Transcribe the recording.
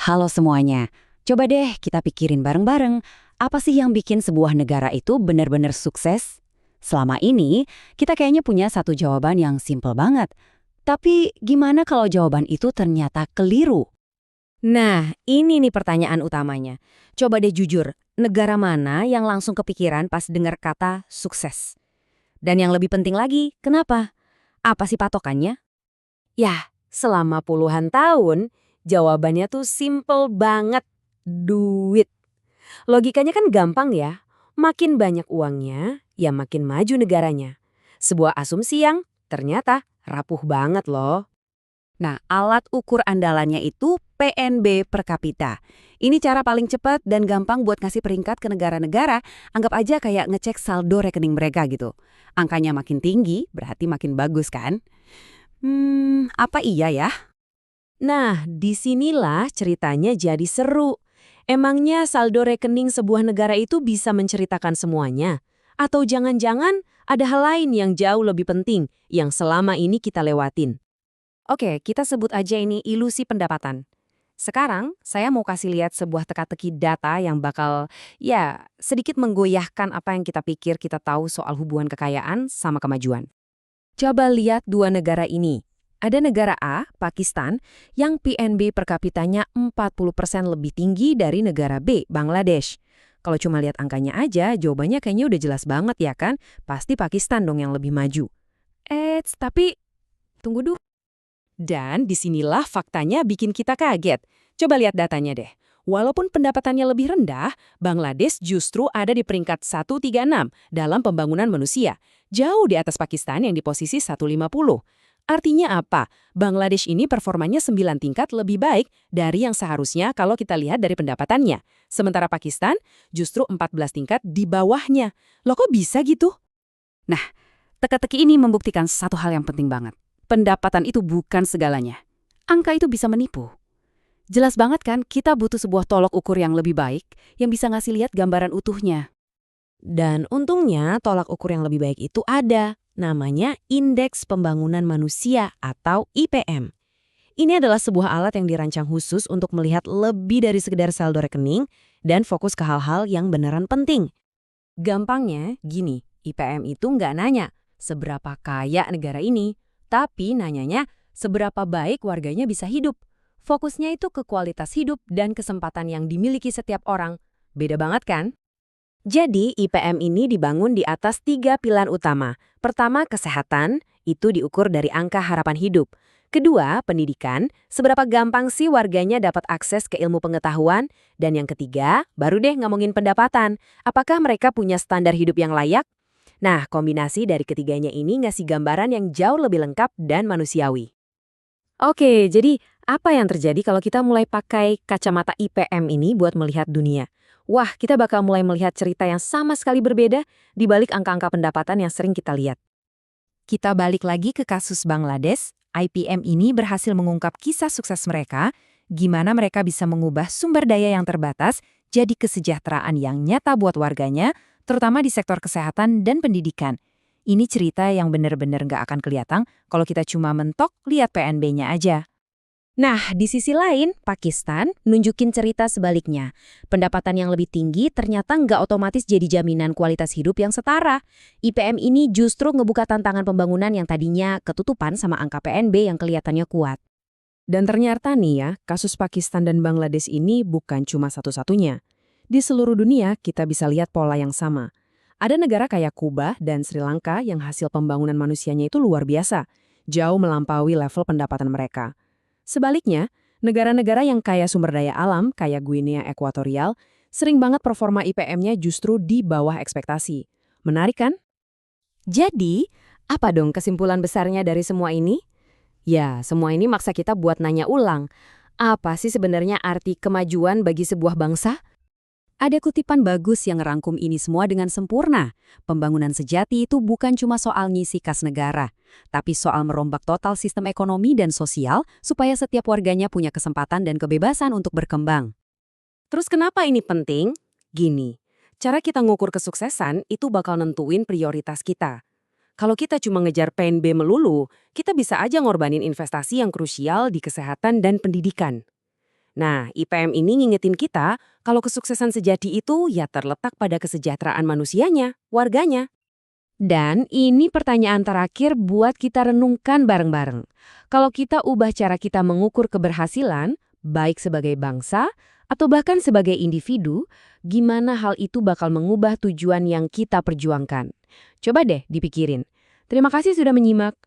Halo semuanya, coba deh kita pikirin bareng-bareng, apa sih yang bikin sebuah negara itu benar-benar sukses? Selama ini, kita kayaknya punya satu jawaban yang simple banget. Tapi gimana kalau jawaban itu ternyata keliru? Nah, ini nih pertanyaan utamanya. Coba deh jujur, negara mana yang langsung kepikiran pas dengar kata sukses? Dan yang lebih penting lagi, kenapa? Apa sih patokannya? Yah, selama puluhan tahun, jawabannya tuh simple banget. Duit. Logikanya kan gampang ya. Makin banyak uangnya, ya makin maju negaranya. Sebuah asumsi yang ternyata rapuh banget loh. Nah, alat ukur andalannya itu PNB per kapita. Ini cara paling cepat dan gampang buat ngasih peringkat ke negara-negara. Anggap aja kayak ngecek saldo rekening mereka gitu. Angkanya makin tinggi, berarti makin bagus kan? Apa iya ya? Nah, disinilah ceritanya jadi seru. Emangnya saldo rekening sebuah negara itu bisa menceritakan semuanya? Atau jangan-jangan ada hal lain yang jauh lebih penting yang selama ini kita lewatin? Oke, kita sebut aja ini ilusi pendapatan. Sekarang, saya mau kasih lihat sebuah teka-teki data yang bakal, ya, sedikit menggoyahkan apa yang kita pikir kita tahu soal hubungan kekayaan sama kemajuan. Coba lihat dua negara ini. Ada negara A, Pakistan, yang PNB per kapitanya 40% lebih tinggi dari negara B, Bangladesh. Kalau cuma lihat angkanya aja, jawabannya kayaknya udah jelas banget ya kan? Pasti Pakistan dong yang lebih maju. Tapi tunggu dulu. Dan disinilah faktanya bikin kita kaget. Coba lihat datanya deh. Walaupun pendapatannya lebih rendah, Bangladesh justru ada di peringkat 136 dalam pembangunan manusia. Jauh di atas Pakistan yang di posisi 150. Artinya apa? Bangladesh ini performanya 9 tingkat lebih baik dari yang seharusnya kalau kita lihat dari pendapatannya. Sementara Pakistan justru 14 tingkat di bawahnya. Loh kok bisa gitu? Nah, teka-teki ini membuktikan satu hal yang penting banget. Pendapatan itu bukan segalanya. Angka itu bisa menipu. Jelas banget kan kita butuh sebuah tolok ukur yang lebih baik yang bisa ngasih lihat gambaran utuhnya. Dan untungnya tolak ukur yang lebih baik itu ada. Namanya Indeks Pembangunan Manusia atau IPM. Ini adalah sebuah alat yang dirancang khusus untuk melihat lebih dari sekedar saldo rekening dan fokus ke hal-hal yang beneran penting. Gampangnya gini, IPM itu nggak nanya seberapa kaya negara ini, tapi nanyanya seberapa baik warganya bisa hidup. Fokusnya itu ke kualitas hidup dan kesempatan yang dimiliki setiap orang. Beda banget kan? Jadi IPM ini dibangun di atas 3 pilar utama. Pertama, kesehatan, itu diukur dari angka harapan hidup. Kedua, pendidikan, seberapa gampang sih warganya dapat akses ke ilmu pengetahuan. Dan yang ketiga, baru deh ngomongin pendapatan. Apakah mereka punya standar hidup yang layak? Nah, kombinasi dari ketiganya ini ngasih gambaran yang jauh lebih lengkap dan manusiawi. Oke, jadi apa yang terjadi kalau kita mulai pakai kacamata IPM ini buat melihat dunia? Wah, kita bakal mulai melihat cerita yang sama sekali berbeda di balik angka-angka pendapatan yang sering kita lihat. Kita balik lagi ke kasus Bangladesh. IPM ini berhasil mengungkap kisah sukses mereka, gimana mereka bisa mengubah sumber daya yang terbatas jadi kesejahteraan yang nyata buat warganya, terutama di sektor kesehatan dan pendidikan. Ini cerita yang benar-benar nggak akan kelihatan kalau kita cuma mentok lihat PNB-nya aja. Nah, di sisi lain, Pakistan nunjukin cerita sebaliknya. Pendapatan yang lebih tinggi ternyata nggak otomatis jadi jaminan kualitas hidup yang setara. IPM ini justru ngebuka tantangan pembangunan yang tadinya ketutupan sama angka PNB yang kelihatannya kuat. Dan ternyata nih ya, kasus Pakistan dan Bangladesh ini bukan cuma satu-satunya. Di seluruh dunia kita bisa lihat pola yang sama. Ada negara kayak Kuba dan Sri Lanka yang hasil pembangunan manusianya itu luar biasa, jauh melampaui level pendapatan mereka. Sebaliknya, negara-negara yang kaya sumber daya alam kayak Guinea Ekuatorial sering banget performa IPM-nya justru di bawah ekspektasi. Menarik kan? Jadi, apa dong kesimpulan besarnya dari semua ini? Ya, semua ini maksa kita buat nanya ulang. Apa sih sebenarnya arti kemajuan bagi sebuah bangsa? Ada kutipan bagus yang ngerangkum ini semua dengan sempurna. Pembangunan sejati itu bukan cuma soal ngisi kas negara, tapi soal merombak total sistem ekonomi dan sosial supaya setiap warganya punya kesempatan dan kebebasan untuk berkembang. Terus kenapa ini penting? Gini, cara kita ngukur kesuksesan itu bakal nentuin prioritas kita. Kalau kita cuma ngejar PNB melulu, kita bisa aja ngorbanin investasi yang krusial di kesehatan dan pendidikan. Nah, IPM ini ngingetin kita kalau kesuksesan sejati itu ya terletak pada kesejahteraan manusianya, warganya. Dan ini pertanyaan terakhir buat kita renungkan bareng-bareng. Kalau kita ubah cara kita mengukur keberhasilan, baik sebagai bangsa atau bahkan sebagai individu, gimana hal itu bakal mengubah tujuan yang kita perjuangkan? Coba deh dipikirin. Terima kasih sudah menyimak.